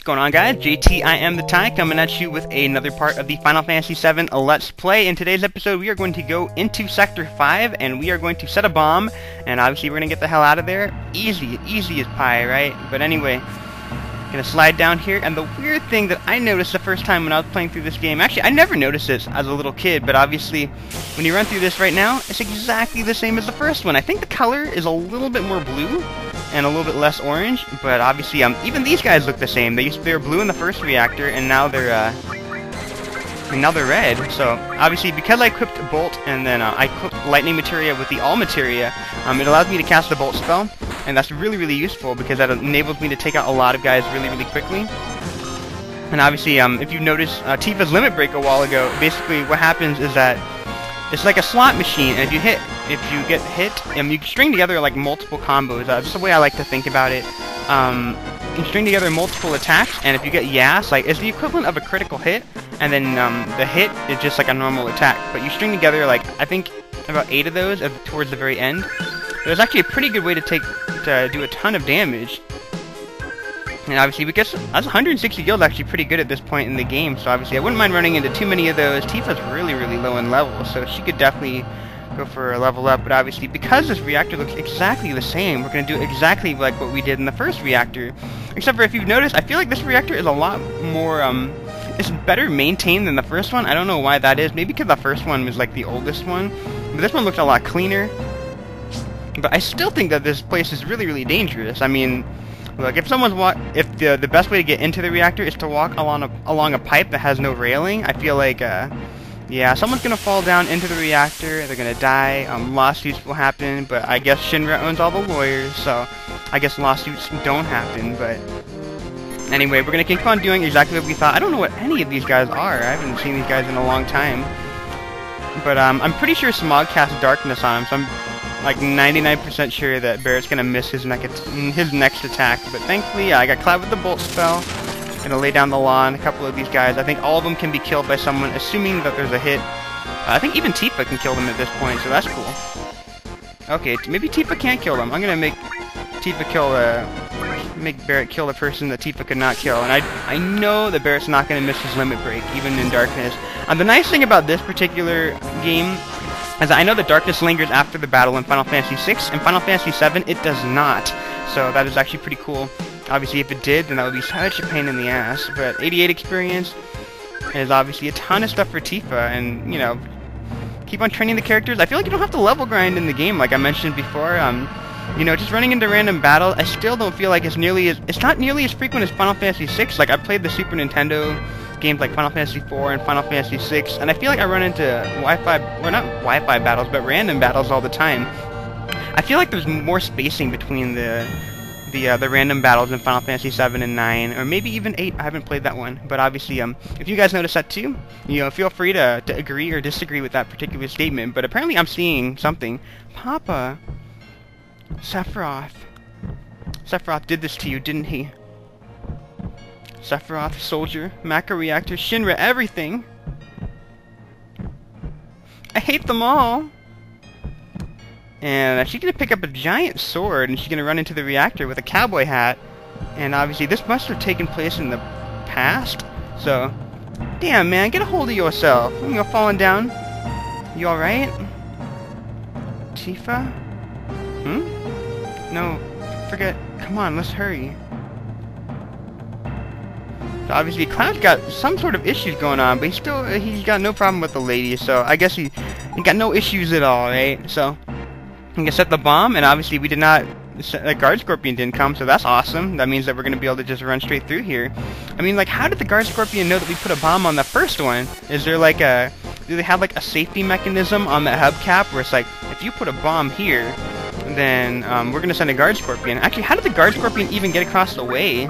going on, guys? JT, I am the Tie, coming at you with another part of the Final Fantasy VII Let's Play. In today's episode, we are going to go into Sector 5, and we are going to set a bomb, and obviously we're going to get the hell out of there. Easy as pie, right? But anyway, gonna slide down here, and the weird thing that I noticed the first time when I was playing through this game, actually, I never noticed this as a little kid, but obviously, when you run through this right now, it's exactly the same as the first one. I think the color is a little bit more blue, and a little bit less orange, but obviously, even these guys look the same. They were blue in the first reactor, and now they're red. So obviously, because I equipped Bolt, and then I equipped Lightning Materia with the All Materia, it allows me to cast the Bolt spell, and that's really useful because that enables me to take out a lot of guys really quickly. And obviously, if you noticed Tifa's Limit Break a while ago, basically what happens is that it's like a slot machine, and if you get hit, you can string together like multiple combos. That's the way I like to think about it. You can string together multiple attacks, and if you get Yas, like it's the equivalent of a critical hit, and then the hit is just like a normal attack. But you string together like I think about 8 of those towards the very end. So it's actually a pretty good way to do a ton of damage. And obviously, because that's 160 gills, actually pretty good at this point in the game. So obviously, I wouldn't mind running into too many of those. Tifa's really low in level, so she could definitely go for a level up. But obviously, because this reactor looks exactly the same, we're going to do exactly like what we did in the first reactor. Except for if you've noticed, I feel like this reactor is a lot more, it's better maintained than the first one. I don't know why that is. Maybe because the first one was like the oldest one. But this one looks a lot cleaner. But I still think that this place is really dangerous. I mean, look, if the best way to get into the reactor is to walk along a pipe that has no railing, I feel like, yeah, someone's gonna fall down into the reactor, they're gonna die, lawsuits will happen, but I guess Shinra owns all the lawyers, so I guess lawsuits don't happen, but anyway, we're gonna keep on doing exactly what we thought. I don't know what any of these guys are. I haven't seen these guys in a long time. But, I'm pretty sure Smog casts Darkness on him, so I'm like 99% sure that Barret's gonna miss his next attack. But thankfully, I got Cloud with the Bolt spell. Gonna lay down the law on a couple of these guys. I think all of them can be killed by someone, assuming that there's a hit. I think even Tifa can kill them at this point, so that's cool. Okay, maybe Tifa can't kill them. I'm gonna make Barret kill the person that Tifa could not kill. And I know that Barret's not gonna miss his Limit Break, even in Darkness. The nice thing about this particular game is I know that Darkness lingers after the battle in Final Fantasy VI, and Final Fantasy VII, it does not. So that is actually pretty cool. Obviously, if it did, then that would be such a pain in the ass. But 88 experience is obviously a ton of stuff for Tifa, and, you know, keep on training the characters. I feel like you don't have to level grind in the game, like I mentioned before. You know, just running into random battles, I still don't feel like it's not nearly as frequent as Final Fantasy VI. Like, I played the Super Nintendo games like Final Fantasy IV and Final Fantasy VI, and I feel like I run into not Wi-Fi battles, but random battles all the time. I feel like there's more spacing between the random battles in Final Fantasy VII and 9, or maybe even 8. I haven't played that one, but obviously, if you guys notice that too, you know, feel free to agree or disagree with that particular statement. But apparently, I'm seeing something. Papa, Sephiroth did this to you, didn't he? Sephiroth, Soldier, Macro Reactor, Shinra, everything. I hate them all. And she's gonna pick up a giant sword, and she's gonna run into the reactor with a cowboy hat. And obviously, this must have taken place in the past. So, damn man, get a hold of yourself. You're falling down. You all right, Tifa? No, forget. Come on, let's hurry. So obviously, Cloud's got some sort of issues going on, but he's got no problem with the lady. So I guess he got no issues at all, right? So we can set the bomb, and obviously we did not. The Guard Scorpion didn't come, so that's awesome. That means that we're gonna be able to just run straight through here. I mean, like, how did the Guard Scorpion know that we put a bomb on the first one? Is there like do they have like a safety mechanism on that hubcap where it's like, if you put a bomb here, then we're gonna send a Guard Scorpion? Actually, how did the Guard Scorpion even get across the way?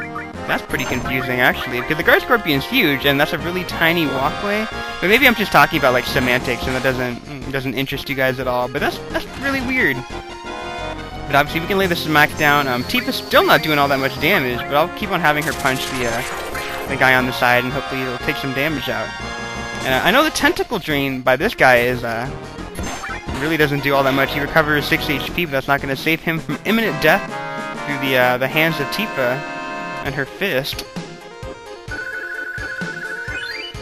That's pretty confusing, actually, because the Guard Scorpion's huge, and that's a really tiny walkway. But maybe I'm just talking about like semantics, and that doesn't interest you guys at all. But that's really weird. But obviously, we can lay the smack down. Tifa's still not doing all that much damage, but I'll keep on having her punch the guy on the side, and hopefully it'll take some damage out. And I know the tentacle drain by this guy is really doesn't do all that much. He recovers 6 HP, but that's not going to save him from imminent death through the hands of Tifa and her fist.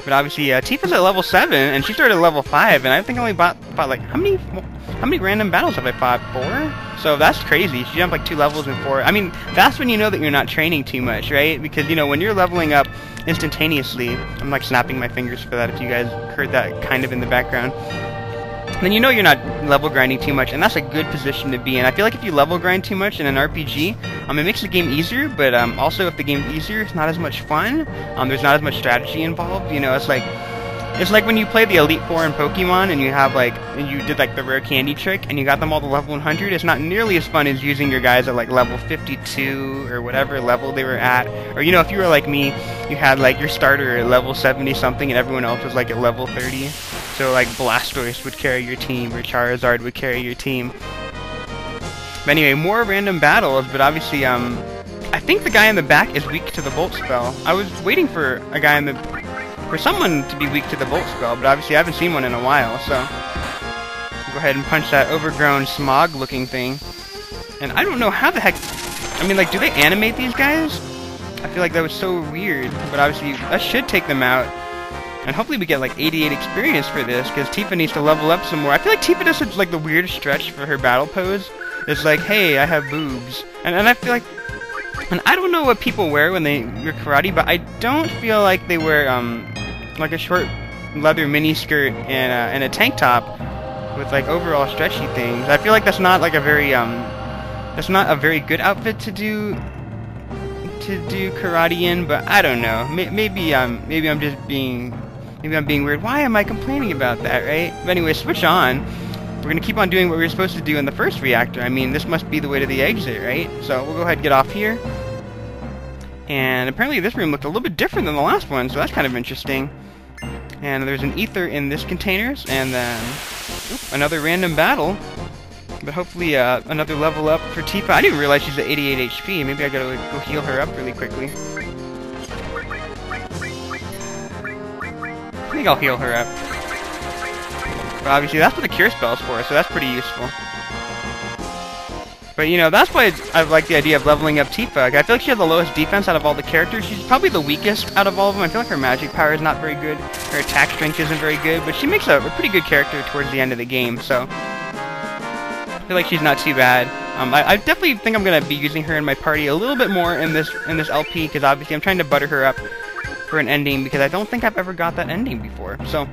But obviously, Tifa's at level 7, and she started at level 5, and I think I only fought like, how many random battles have I fought? 4? So that's crazy. She jumped like 2 levels in 4. I mean, that's when you know that you're not training too much, right? Because, you know, when you're leveling up instantaneously, I'm like snapping my fingers for that if you guys heard that kind of in the background, then you know you're not level grinding too much, and that's a good position to be in. I feel like if you level grind too much in an RPG, it makes the game easier, but also if the game's easier, it's not as much fun. There's not as much strategy involved. You know, it's like when you play the Elite Four in Pokemon, and you have you did like the rare candy trick, and you got them all to level 100. It's not nearly as fun as using your guys at like level 52 or whatever level they were at. Or, you know, if you were like me, you had like your starter at level 70 something, and everyone else was like at level 30. So like Blastoise would carry your team, or Charizard would carry your team. But anyway, more random battles, but obviously, I think the guy in the back is weak to the Volt spell. I was waiting for a guy for someone to be weak to the Volt spell, but obviously I haven't seen one in a while, so go ahead and punch that overgrown smog-looking thing. And I don't know how the heck, I mean, like, do they animate these guys? I feel like that was so weird, but obviously that should take them out. And hopefully we get like 88 experience for this, because Tifa needs to level up some more. I feel like Tifa does such like the weirdest stretch for her battle pose. It's like, hey, I have boobs. And I feel like, and I don't know what people wear when they wear karate, but I don't feel like they wear like a short leather mini skirt and a tank top with like overall stretchy things. I feel like that's not like a very good outfit to do karate in, but I don't know. Maybe I'm just being weird. Why am I complaining about that, right? But anyway, switch on. We're gonna keep on doing what we were supposed to do in the first reactor. I mean, this must be the way to the exit, right? So we'll go ahead and get off here. And apparently this room looked a little bit different than the last one, so that's kind of interesting. And there's an ether in this containers, and then another random battle. But hopefully another level up for Tifa. I didn't realize she's at 88 HP. Maybe I gotta go heal her up really quickly. I think I'll heal her up. But obviously that's what the cure spell is for, so that's pretty useful. But, you know, that's why I like the idea of leveling up Tifa. I feel like she has the lowest defense out of all the characters. She's probably the weakest out of all of them. I feel like her magic power is not very good. Her attack strength isn't very good. But she makes a pretty good character towards the end of the game, so I feel like she's not too bad. I definitely think I'm going to be using her in my party a little bit more in this LP, because obviously I'm trying to butter her up for an ending, because I don't think I've ever got that ending before. So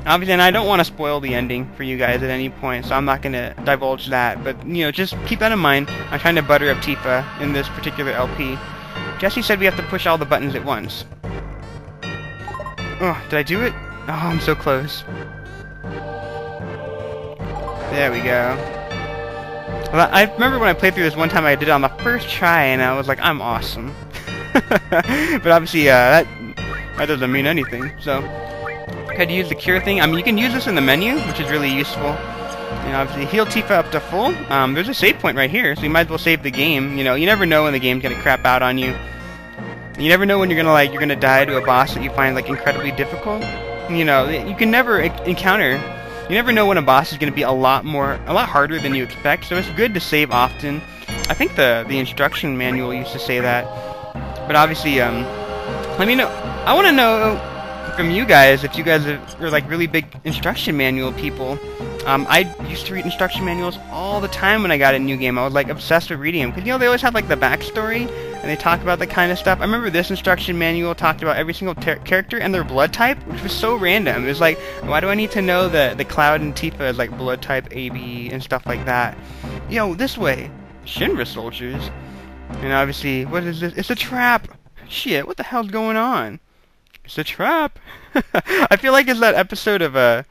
obviously, and I don't want to spoil the ending for you guys at any point, so I'm not going to divulge that. But, you know, just keep that in mind. I'm trying to butter up Tifa in this particular LP. Jesse said we have to push all the buttons at once. Oh, did I do it? Oh, I'm so close. There we go. Well, I remember when I played through this one time, I did it on the first try, and I was like, I'm awesome. But obviously, that doesn't mean anything, so I had to use the cure thing. I mean, you can use this in the menu, which is really useful. You know, obviously, heal Tifa up to full. There's a save point right here, so you might as well save the game. You know, you never know when the game's gonna crap out on you. You never know when you're gonna die to a boss that you find like incredibly difficult. You know, you can never encounter. You never know when a boss is gonna be a lot harder than you expect. So it's good to save often. I think the instruction manual used to say that. But obviously, let me know. I want to know from you guys if you guys are like really big instruction manual people. I used to read instruction manuals all the time when I got a new game. I was like obsessed with reading them, because, you know, they always have like the backstory and they talk about that kind of stuff. I remember this instruction manual talked about every single character and their blood type, which was so random. It was like, why do I need to know the Cloud and Tifa is like blood type AB and stuff like that? Yo, this way, Shinra soldiers. And obviously, what is this? It's a trap. Shit, what the hell's going on? It's a trap. I feel like it's that episode of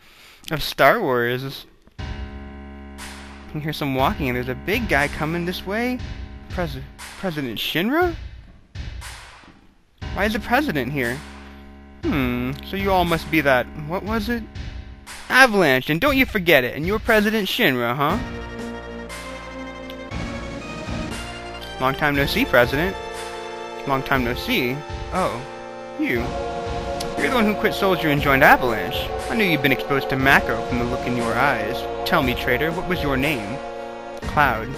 Star Wars. You can hear some walking, and there's a big guy coming this way. President Shinra? Why is the president here? So you all must be that, what was it? Avalanche, and don't you forget it, and you're President Shinra, huh? Long time no see, President. Long time no see. Oh, you. You're the one who quit Soldier and joined Avalanche. I knew you'd been exposed to Mako from the look in your eyes. Tell me, traitor, what was your name? Cloud.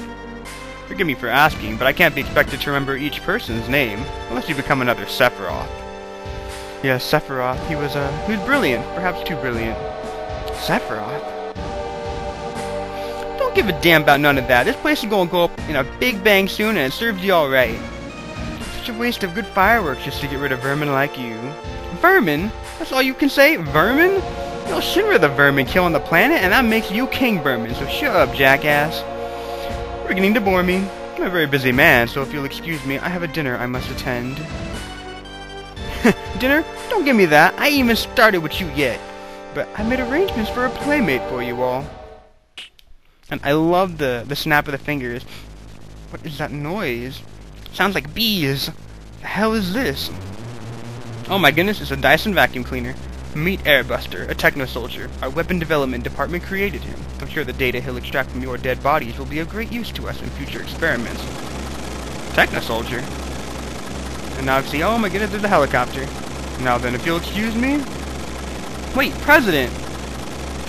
Forgive me for asking, but I can't be expected to remember each person's name, unless you become another Sephiroth. Yeah, Sephiroth. He was brilliant. Perhaps too brilliant. Sephiroth? Don't give a damn about none of that. This place is gonna go up in a big bang soon, and it serves you all right. Such a waste of good fireworks just to get rid of vermin like you. Vermin? That's all you can say? Vermin? You'll Shinra the vermin killing the planet, and that makes you king vermin, so shut up, jackass. You're beginning to bore me. I'm a very busy man, so if you'll excuse me, I have a dinner I must attend. Dinner? Don't give me that. I ain't even started with you yet. But I made arrangements for a playmate for you all. And I love the snap of the fingers. What is that noise? Sounds like bees. The hell is this? Oh my goodness, it's a Dyson vacuum cleaner. Meet Airbuster, a techno-soldier. Our weapon development department created him. I'm sure the data he'll extract from your dead bodies will be of great use to us in future experiments. Techno-soldier? And now obviously, oh my goodness, there's a helicopter. Now then, if you'll excuse me... Wait, President!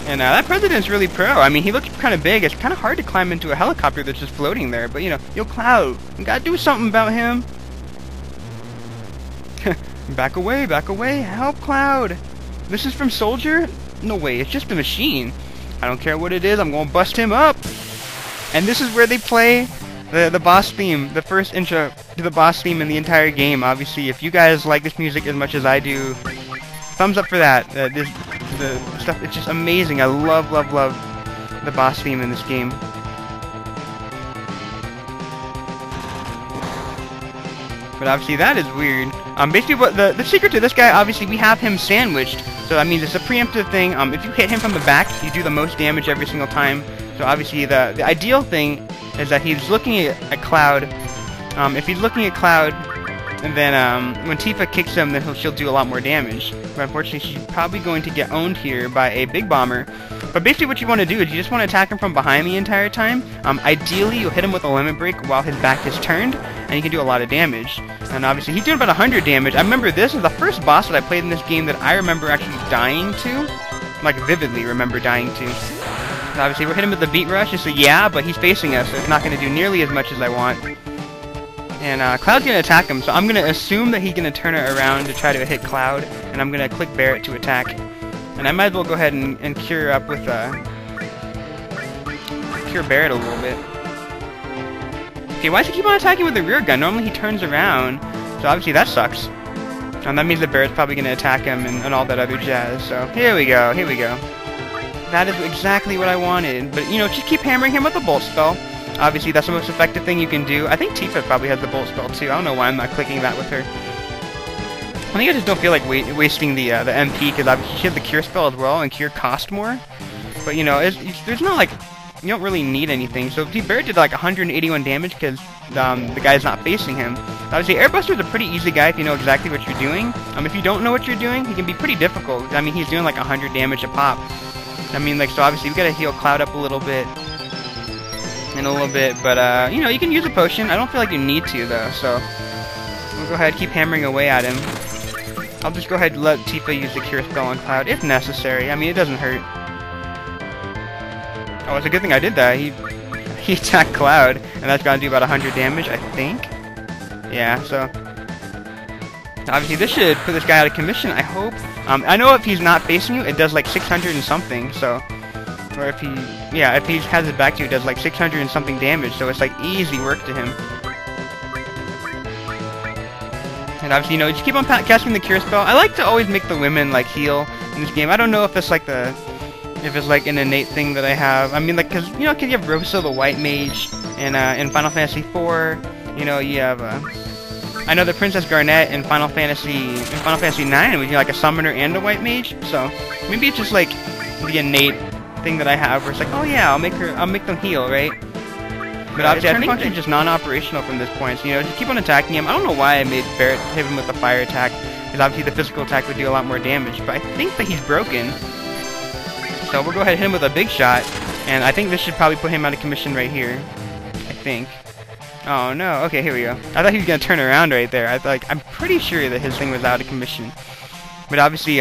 And that President's really pro. I mean, he looks kind of big. It's kind of hard to climb into a helicopter that's just floating there. But, you know, yo, Cloud, you gotta do something about him. Back away, help, Cloud! This is from Soldier? No way, it's just a machine. I don't care what it is, I'm gonna bust him up! And this is where they play the boss theme, the first intro to the boss theme in the entire game. Obviously, if you guys like this music as much as I do, thumbs up for that. The stuff, it's just amazing. I love the boss theme in this game. But obviously that is weird. Basically what the secret to this guy, obviously we have him sandwiched. So that means it's a preemptive thing. If you hit him from the back, you do the most damage every single time. So obviously the ideal thing is that he's looking at Cloud. If he's looking at Cloud, and then when Tifa kicks him, then she'll do a lot more damage. But unfortunately, she's probably going to get owned here by a big bomber. But basically what you want to do is you just want to attack him from behind the entire time. Ideally, you'll hit him with a limit break while his back is turned, and you can do a lot of damage. And obviously, he did about 100 damage. I remember this is the first boss that I played in this game that I remember actually dying to. Like, vividly remember dying to. And obviously, we're hitting him with the beat rush. It's a yeah, but he's facing us, so it's not going to do nearly as much as I want. And Cloud's going to attack him, so I'm going to assume that he's going to turn it around to try to hit Cloud, and I'm going to click Barret to attack. And I might as well go ahead and cure up with, cure Barret a little bit. Okay, why does he keep on attacking with the rear gun? Normally he turns around, so obviously that sucks. And that means that Barret's probably going to attack him and all that other jazz, so here we go. That is exactly what I wanted. But, you know, just keep hammering him with the bolt spell. Obviously, that's the most effective thing you can do. I think Tifa probably has the bolt spell, too. I don't know why I'm not clicking that with her. I think I just don't feel like wasting the MP, because obviously she has the Cure spell as well, and Cure cost more. But, you know, there's not, like, you don't really need anything. So, Barret did, like, 181 damage, because the guy's not facing him. Obviously, Airbuster's a pretty easy guy if you know exactly what you're doing. If you don't know what you're doing, he can be pretty difficult. I mean, he's doing, like, 100 damage a pop. I mean, like, so obviously we gotta heal Cloud up a little bit. In a little bit, but you know, you can use a potion. I don't feel like you need to though, so we'll go ahead and keep hammering away at him. I'll just go ahead and let Tifa use the Cure spell on Cloud if necessary. I mean, it doesn't hurt. Oh, it's a good thing I did that. He attacked Cloud, and that's gonna do about 100 damage, I think. Yeah, so obviously this should put this guy out of commission, I hope. I know if he's not facing you, it does like 600 and something, so... Or if he has his back to you, it does like 600 and something damage, so it's like easy work to him. And obviously, you know, just keep on casting the Cure spell. I like to always make the women like heal in this game. I don't know if it's like an innate thing that I have. I mean, like, cause you know, cause you have Rosa the White Mage, and in Final Fantasy IV, you know, you have I know that Princess Garnet in Final Fantasy IX was like a summoner and a White Mage, so maybe it's just like the innate thing that I have where it's like, oh yeah, I'll make them heal, right? But obviously I think they're just non-operational from this point, so you know, just keep on attacking him. I don't know why I made Barret hit him with the fire attack, because obviously the physical attack would do a lot more damage, but I think that he's broken. So we'll go ahead and hit him with a big shot, and I think this should probably put him out of commission right here. I think. Oh no, okay, here we go. I thought he was gonna turn around right there. I'm pretty sure that his thing was out of commission. But obviously,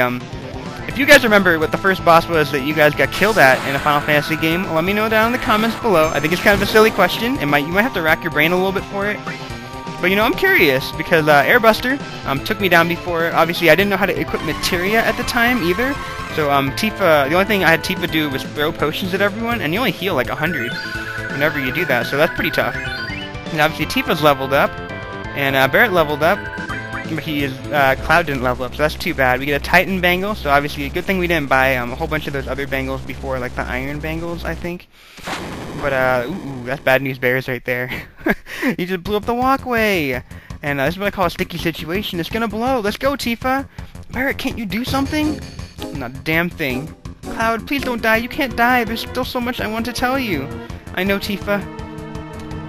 if you guys remember what the first boss was that you guys got killed at in a Final Fantasy game, let me know down in the comments below. I think it's kind of a silly question. You might have to rack your brain a little bit for it. But you know, I'm curious because Airbuster took me down before. Obviously, I didn't know how to equip materia at the time either. So Tifa, the only thing I had Tifa do was throw potions at everyone, and you only heal like 100 whenever you do that. So that's pretty tough. And obviously, Tifa's leveled up, and Barrett leveled up. But Cloud didn't level up, so that's too bad. We get a Titan bangle, so obviously a good thing we didn't buy a whole bunch of those other bangles before, like the iron bangles, I think. But, ooh, that's bad news bears right there. You just blew up the walkway! And this is what I call a sticky situation. It's gonna blow! Let's go, Tifa! Barrett, can't you do something? Not a damn thing. Cloud, please don't die. You can't die. There's still so much I want to tell you. I know, Tifa.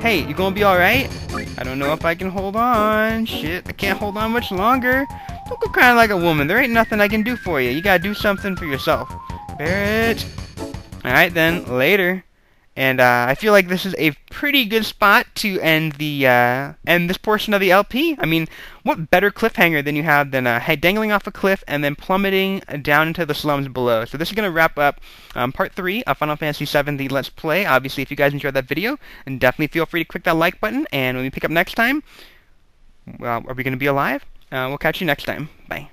Hey, you gonna be alright? I don't know if I can hold on. Shit, I can't hold on much longer. Don't go crying like a woman. There ain't nothing I can do for you. You gotta do something for yourself. Barrett. Alright then, later. And I feel like this is a pretty good spot to end the end this portion of the LP. I mean, what better cliffhanger than you have than dangling off a cliff and then plummeting down into the slums below. So this is going to wrap up part 3 of Final Fantasy VII, the Let's Play. Obviously, if you guys enjoyed that video, and definitely feel free to click that like button. And when we pick up next time, well, are we going to be alive? We'll catch you next time. Bye.